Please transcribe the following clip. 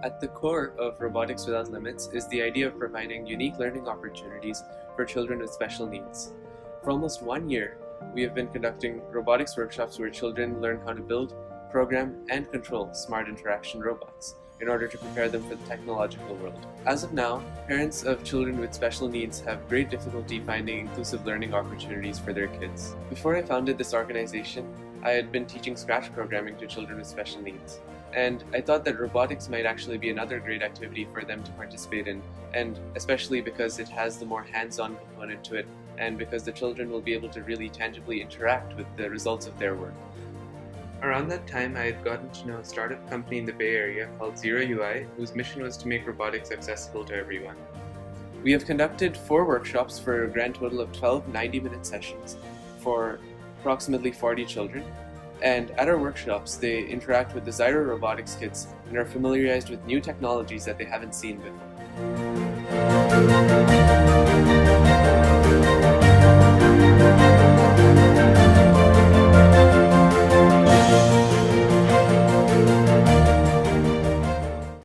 At the core of Robotics Without Limits is the idea of providing unique learning opportunities for children with special needs. For almost 1 year, we have been conducting robotics workshops where children learn how to build, program, and control smart interaction robots in order to prepare them for the technological world. As of now, parents of children with special needs have great difficulty finding inclusive learning opportunities for their kids. Before I founded this organization, I had been teaching Scratch programming to children with special needs. And I thought that robotics might actually be another great activity for them to participate in, and especially because it has the more hands-on component to it, and because the children will be able to really tangibly interact with the results of their work. Around that time, I had gotten to know a startup company in the Bay Area called Zero UI, whose mission was to make robotics accessible to everyone. We have conducted 4 workshops for a grand total of 12 90-minute sessions for approximately 40 children. And at our workshops, they interact with the Zyro robotics kits and are familiarized with new technologies that they haven't seen before.